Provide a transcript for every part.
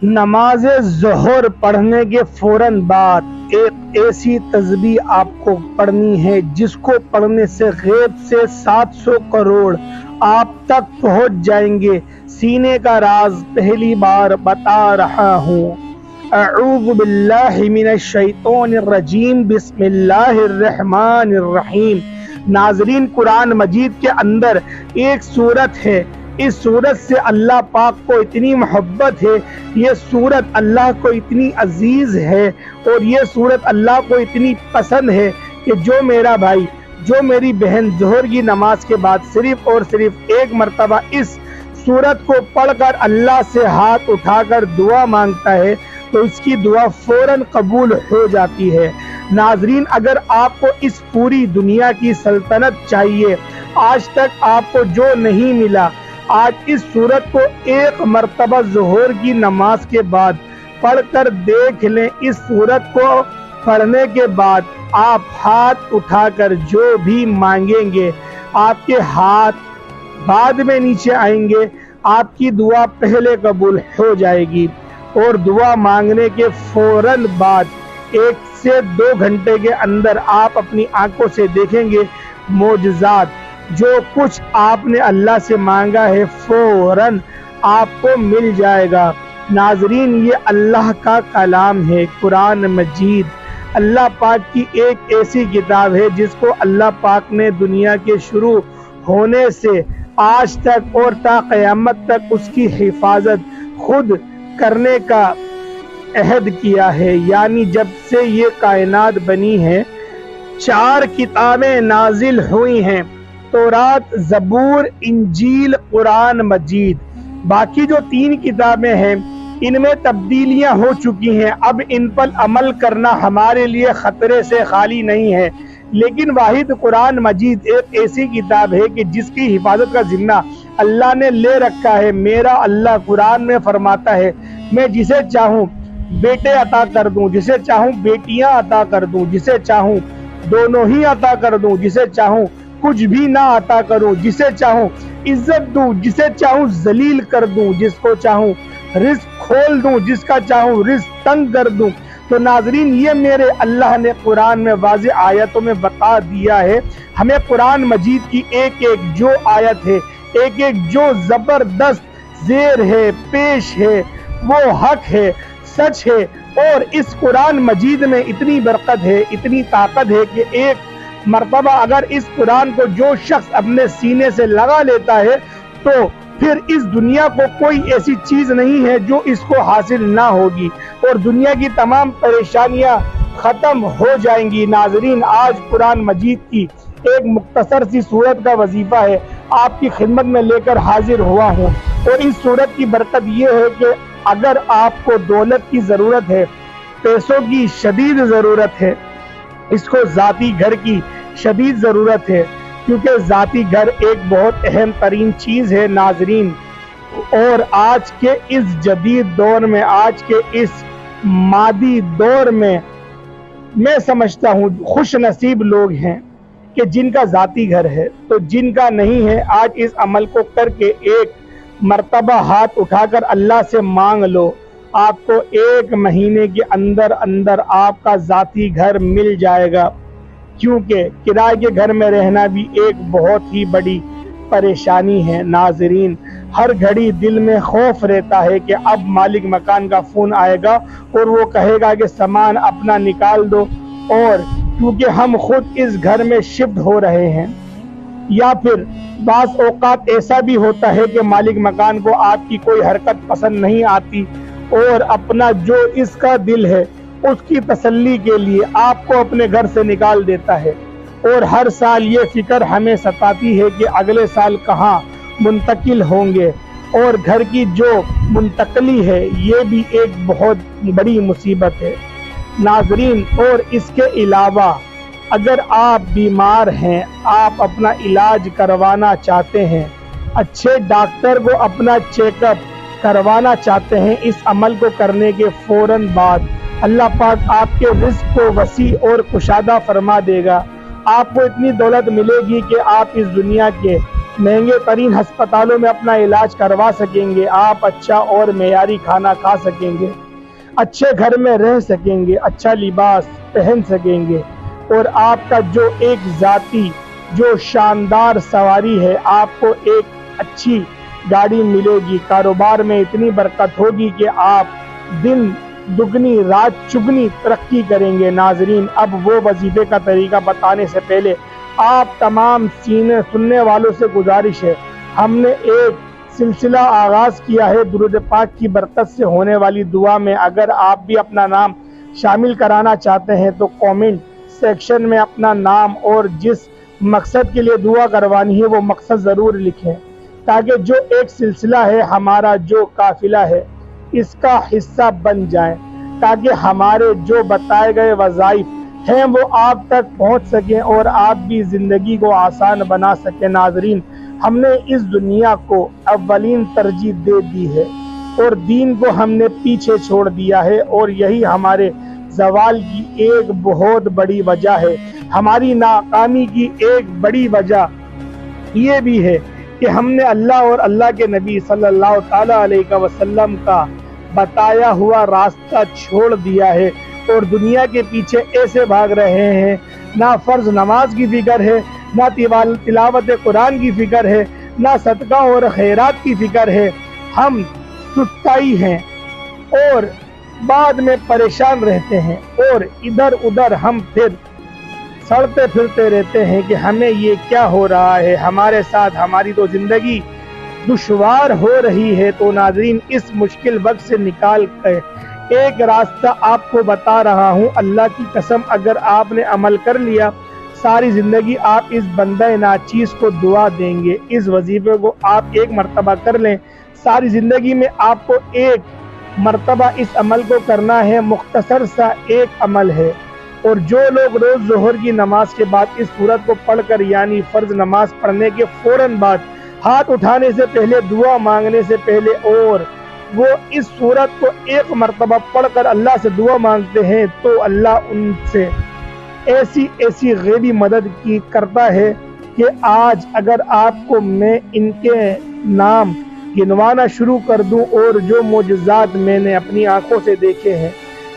نماز ظہر پڑھنے کے فوراً بعد ایک ایسی تسبیح آپ کو پڑھنی ہے جس کو پڑھنے سے غیب سے 700 کروڑ آپ تک پہنچ جائیں گے۔ سینے کا راز پہلی بار بتا رہا ہوں۔ اعوذ باللہ من الشیطان الرجیم، بسم اللہ الرحمن الرحیم۔ ناظرین، قرآن مجید کے اندر ایک سورت ہے، اس سورت سے اللہ پاک کو اتنی محبت ہے، یہ سورت اللہ کو اتنی عزیز ہے اور یہ سورت اللہ کو اتنی پسند ہے کہ جو میرا بھائی، جو میری بہن ظہر کی نماز کے بعد صرف اور صرف ایک مرتبہ اس سورت کو پڑھ کر اللہ سے ہاتھ اٹھا کر دعا مانگتا ہے تو اس کی دعا فوراً قبول ہو جاتی ہے۔ ناظرین، اگر آپ کو اس پوری دنیا کی سلطنت چاہیے، آج تک آپ کو جو نہیں ملا، آج اس سورت کو ایک مرتبہ ظہر کی نماز کے بعد پڑھ کر دیکھ لیں۔ اس سورت کو پڑھنے کے بعد آپ ہاتھ اٹھا کر جو بھی مانگیں گے، آپ کے ہاتھ بعد میں نیچے آئیں گے، آپ کی دعا پہلے قبول ہو جائے گی اور دعا مانگنے کے فوراً بعد 1 سے 2 گھنٹے کے اندر آپ اپنی آنکھوں سے دیکھیں گے معجزات۔ جو کچھ آپ نے اللہ سے مانگا ہے فوراً آپ کو مل جائے گا۔ ناظرین، یہ اللہ کا کلام ہے، قرآن مجید اللہ پاک کی ایک ایسی کتاب ہے جس کو اللہ پاک نے دنیا کے شروع ہونے سے آج تک اور تا قیامت تک اس کی حفاظت خود کرنے کا عہد کیا ہے۔ یعنی جب سے یہ کائنات بنی ہے 4 کتابیں نازل ہوئی ہیں، تورات، زبور، انجیل، قرآن مجید۔ باقی جو 3 کتابیں ہیں ان میں تبدیلیاں ہو چکی ہیں، اب ان پر عمل کرنا ہمارے لیے خطرے سے خالی نہیں ہے، لیکن واحد قرآن مجید ایک ایسی کتاب ہے کہ جس کی حفاظت کا ذمہ اللہ نے لے رکھا ہے۔ میرا اللہ قرآن میں فرماتا ہے، میں جسے چاہوں بیٹے عطا کر دوں، جسے چاہوں بیٹیاں عطا کر دوں، جسے چاہوں دونوں ہی عطا کر دوں، جسے چاہوں کچھ بھی نہ عطا کروں، جسے چاہوں عزت دوں، جسے چاہوں ذلیل کر دوں، جس کو چاہوں رزق کھول دوں، جس کا چاہوں رزق تنگ کر دوں۔ تو ناظرین، یہ میرے اللہ نے قرآن میں واضح آیتوں میں بتا دیا ہے۔ ہمیں قرآن مجید کی ایک ایک جو آیت ہے، ایک ایک جو زبردست زیر ہے، پیش ہے، وہ حق ہے، سچ ہے، اور اس قرآن مجید میں اتنی برکت ہے، اتنی طاقت ہے کہ ایک مرتبہ اگر اس قرآن کو جو شخص اپنے سینے سے لگا لیتا ہے تو پھر اس دنیا کو کوئی ایسی چیز نہیں ہے جو اس کو حاصل نہ ہوگی اور دنیا کی تمام پریشانیاں ختم ہو جائیں گی۔ ناظرین، آج قرآن مجید کی ایک مختصر سی سورت کا وظیفہ ہے آپ کی خدمت میں لے کر حاضر ہوا ہوں، اور اس سورت کی برکت یہ ہے کہ اگر آپ کو دولت کی ضرورت ہے، پیسوں کی شدید ضرورت ہے، اس کو ذاتی گھر کی شدید ضرورت ہے، کیونکہ ذاتی گھر ایک بہت اہم ترین چیز ہے ناظرین، اور آج کے اس جدید دور میں، آج کے اس مادی دور میں میں سمجھتا ہوں خوش نصیب لوگ ہیں کہ جن کا ذاتی گھر ہے، تو جن کا نہیں ہے آج اس عمل کو کر کے ایک مرتبہ ہاتھ اٹھا کر اللہ سے مانگ لو، آپ کو 1 مہینے کے اندر اندر آپ کا ذاتی گھر مل جائے گا، کیونکہ کرائے کے گھر میں رہنا بھی ایک بہت ہی بڑی پریشانی ہے۔ ناظرین، ہر گھڑی دل میں خوف رہتا ہے کہ اب مالک مکان کا فون آئے گا اور وہ کہے گا کہ سامان اپنا نکال دو، اور کیونکہ ہم خود اس گھر میں شفٹ ہو رہے ہیں، یا پھر بعض اوقات ایسا بھی ہوتا ہے کہ مالک مکان کو آپ کی کوئی حرکت پسند نہیں آتی اور اپنا جو اس کا دل ہے اس کی تسلی کے لیے آپ کو اپنے گھر سے نکال دیتا ہے، اور ہر سال یہ فکر ہمیں ستاتی ہے کہ اگلے سال کہاں منتقل ہوں گے، اور گھر کی جو منتقلی ہے یہ بھی ایک بہت بڑی مصیبت ہے ناظرین۔ اور اس کے علاوہ اگر آپ بیمار ہیں، آپ اپنا علاج کروانا چاہتے ہیں، اچھے ڈاکٹر کو اپنا چیک اپ کروانا چاہتے ہیں، اس عمل کو کرنے کے فوراً بعد اللہ پاک آپ کے رزق کو وسیع اور کشادہ فرما دے گا۔ آپ کو اتنی دولت ملے گی کہ آپ اس دنیا کے महंगे तरीन हस्पतालों में अपना इलाज करवा सकेंगे, आप अच्छा और मेयारी खाना खा सकेंगे, अच्छे घर में रह सकेंगे, अच्छा लिबास पहन सकेंगे, और आपका जो एक ज़ाती जो शानदार सवारी है, आपको एक अच्छी गाड़ी मिलेगी, कारोबार में इतनी बरकत होगी कि आप दिन दुगनी रात चुगनी तरक्की करेंगे। नाजरीन, अब वो वजीफे का तरीका बताने से पहले आप तमाम सुनने वालों से गुजारिश है, हमने एक सिलसिला आगाज किया है दुरूद पाक की बरकत से होने वाली दुआ में। अगर आप भी अपना नाम शामिल कराना चाहते हैं तो कमेंट सेक्शन में अपना नाम और जिस मकसद के लिए दुआ करवानी है वो मकसद ज़रूर लिखें, ताकि जो एक सिलसिला है, हमारा जो काफिला है, इसका हिस्सा बन जाए, ताकि हमारे जो बताए गए वज़ाइफ हैं वो आप तक पहुंच सकें और आप भी ज़िंदगी को आसान बना सकें। नाजरीन, हमने इस दुनिया को अव्वलीन तरजीह दे दी है और दीन को हमने पीछे छोड़ दिया है, और यही हमारे ज़वाल की एक बहुत बड़ी वजह है। हमारी नाकामी की एक बड़ी वजह ये भी है कि हमने अल्लाह और अल्लाह के नबी सल्लल्लाहु ताला अलैहि वसल्लम का बताया हुआ रास्ता छोड़ दिया है और दुनिया के पीछे ऐसे भाग रहे हैं। ना फर्ज नमाज की फिक्र है, ना तिलावत कुरान की फिक्र है, ना सदका और खैरात की फिक्र है। हम सुस्ताई हैं और बाद में परेशान रहते हैं और इधर उधर हम फिर सड़ते फिरते रहते हैं कि हमें ये क्या हो रहा है हमारे साथ, हमारी तो जिंदगी दुश्वार हो रही है। तो नाज़रीन, इस मुश्किल वक्त से निकाल कर एक रास्ता आपको बता रहा हूँ, अल्लाह की कसम, अगर आपने अमल कर लिया सारी जिंदगी आप इस बंदा नाचीज को दुआ देंगे। इस वजीफे को आप एक मर्तबा कर लें, सारी जिंदगी में आपको एक मर्तबा इस अमल को करना है। मुख्तसर सा एक अमल है, और जो लोग रोज ज़ोहर की नमाज के बाद इस सूरत को पढ़कर, यानी फर्ज नमाज पढ़ने के फौरन बाद, हाथ उठाने से पहले, दुआ मांगने से पहले, और वो इस सूरत को एक मर्तबा पढ़कर अल्लाह से दुआ मांगते हैं, तो अल्लाह उनसे ऐसी ऐसी गैबी मदद की करता है कि आज अगर आपको मैं इनके नाम गिनवाना शुरू कर दूं और जो मोजज़ात मैंने अपनी आंखों से देखे हैं,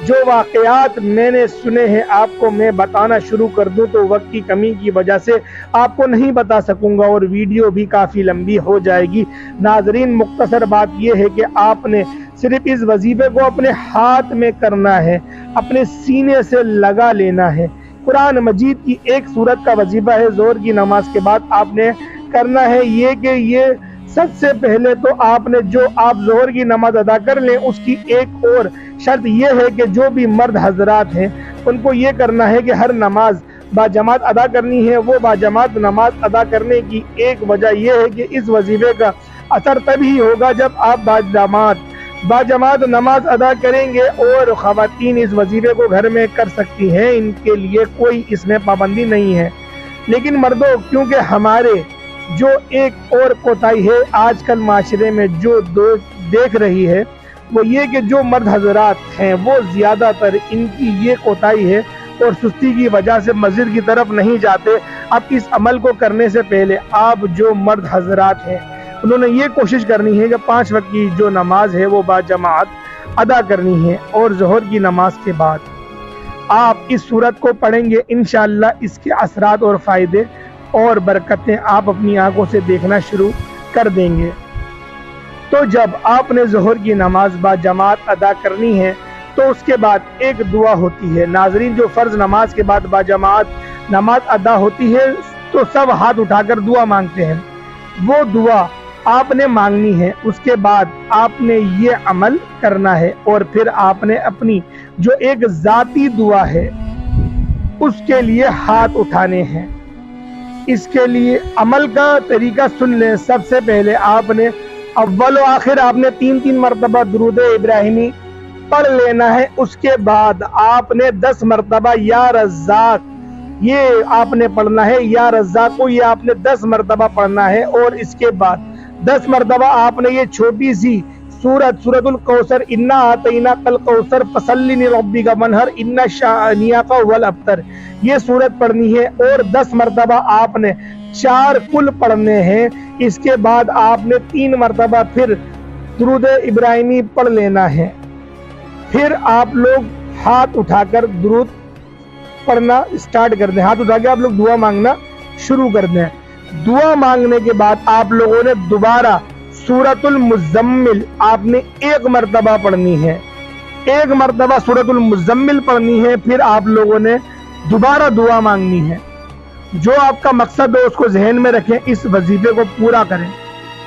जो वाक़यात मैंने सुने हैं, आपको मैं बताना शुरू कर दूं तो वक्त की कमी की वजह से आपको नहीं बता सकूंगा और वीडियो भी काफ़ी लंबी हो जाएगी। नाजरीन, मुख्तसर बात यह है कि आपने सिर्फ इस वजीफे को अपने हाथ में करना है, अपने सीने से लगा लेना है। कुरान मजीद की एक सूरत का वजीफा है, ज़ोहर की नमाज के बाद आपने करना है ये कि ये सबसे पहले तो आपने जो आप ज़ोहर की नमाज अदा कर लें, उसकी एक और शर्त यह है कि जो भी मर्द हजरात हैं उनको ये करना है कि हर नमाज बाजमात अदा करनी है। वो बाजमात नमाज अदा करने की एक वजह यह है कि इस वजीफे का असर तभी होगा जब आप बाजमात नमाज अदा करेंगे, और ख़वातीन इस वजीफे को घर में कर सकती हैं, इनके लिए कोई इसमें पाबंदी नहीं है। लेकिन मर्दों, क्योंकि हमारे जो एक और कोताही है आजकल माशरे में जो देख रही है, वो ये कि जो मर्द हजरात हैं वो ज़्यादातर इनकी ये कोताही है और सुस्ती की वजह से मस्जिद की तरफ नहीं जाते। अब इस अमल को करने से पहले आप जो मर्द हजरात हैं उन्होंने ये कोशिश करनी है कि 5 वक्त की जो नमाज है वो बाजमात अदा करनी है, और ज़ोहर की नमाज के बाद आप इस सूरत को पढ़ेंगे। इंशाअल्लाह इसके असरात और फ़ायदे और बरकतें आप अपनी आंखों से देखना शुरू कर देंगे। तो जब आपने ज़ोहर की नमाज बाजमात अदा करनी है तो उसके बाद एक दुआ होती है। नाजरीन, जो फ़र्ज नमाज के बाद बाजमात नमाज अदा होती है तो सब हाथ उठाकर दुआ मांगते हैं, वो दुआ आपने मांगनी है। उसके बाद आपने ये अमल करना है और फिर आपने अपनी जो एक ज़ाती दुआ है उसके लिए हाथ उठाने हैं। इसके लिए अमल का तरीका सुन लें। सबसे पहले आपने अव्वल व आखिर आपने 3 मरतबा दुरूद इब्राहिमी पढ़ लेना है। उसके बाद आपने 10 मरतबा या रज़्ज़ाक़ ये आपने पढ़ना है, या रज़्ज़ाक़ को ये आपने 10 मरतबा पढ़ना है। और इसके बाद 10 मरतबा आपने ये छोटी सी सूरतुल कौसर, इन्ना आतैना कल कौसर फसल्लि लिरब्बिका वन्हर इन्ना शानियाका वल अब्तर, ये सूरत पढ़नी है। और 10 मरतबा आपने 4 कुल पढ़ने हैं। इसके बाद आपने 3 मरतबा फिर दुरूद इब्राहिमी पढ़ लेना है। फिर आप लोग हाथ उठाकर दुरूद पढ़ना स्टार्ट कर दें। हाथ उठा के आप लोग दुआ मांगना शुरू कर दें। दुआ मांगने के बाद आप लोगों ने दोबारा सूरतुल मुज़म्मिल आपने 1 मरतबा पढ़नी है। 1 मरतबा सूरतुल मुज़म्मिल पढ़नी है। फिर आप लोगों ने दोबारा दुआ मांगनी है। जो आपका मकसद हो उसको ज़हन में रखें, इस वजीफे को पूरा करें।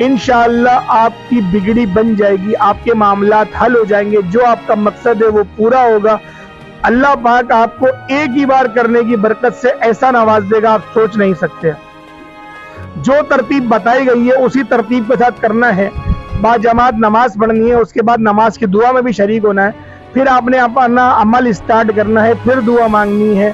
इंशाअल्लाह आपकी बिगड़ी बन जाएगी, आपके मामलात हल हो जाएंगे। जो आपका मकसद है वो पूरा होगा। अल्लाह पाक आपको एक ही बार करने की बरकत से ऐसा नवाज देगा आप सोच नहीं सकते। जो तरतीब बताई गई है उसी तरतीब के साथ करना है। बाजमात नमाज पढ़नी है, उसके बाद नमाज की दुआ में भी शरीक होना है। फिर आपने अपना अमल स्टार्ट करना है, फिर दुआ मांगनी है,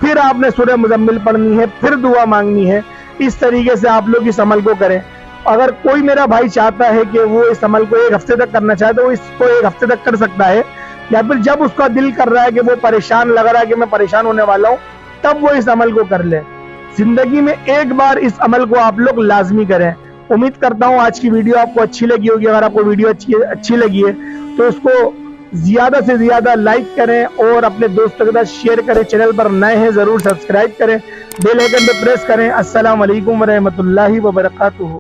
फिर आपने सूरह मुज़म्मिल पढ़नी है, फिर दुआ मांगनी है। इस तरीके से आप लोग इस अमल को करें। अगर कोई मेरा भाई चाहता है कि वो इस अमल को 1 हफ्ते तक करना चाहे तो वो इसको 1 हफ्ते तक कर सकता है, या फिर जब उसका दिल कर रहा है कि वो परेशान लग रहा है कि मैं परेशान होने वाला हूं, तब वो इस अमल को कर ले। जिंदगी में एक बार इस अमल को आप लोग लाजमी करें। उम्मीद करता हूं आज की वीडियो आपको अच्छी लगी होगी। अगर आपको वीडियो अच्छी लगी है तो उसको ज्यादा से ज्यादा लाइक करें और अपने दोस्तों के साथ शेयर करें। चैनल पर नए हैं जरूर सब्सक्राइब करें, बेल आइकन पे प्रेस करें। अस्सलाम वालेकुम व रहमतुल्लाहि व बरकातुहू।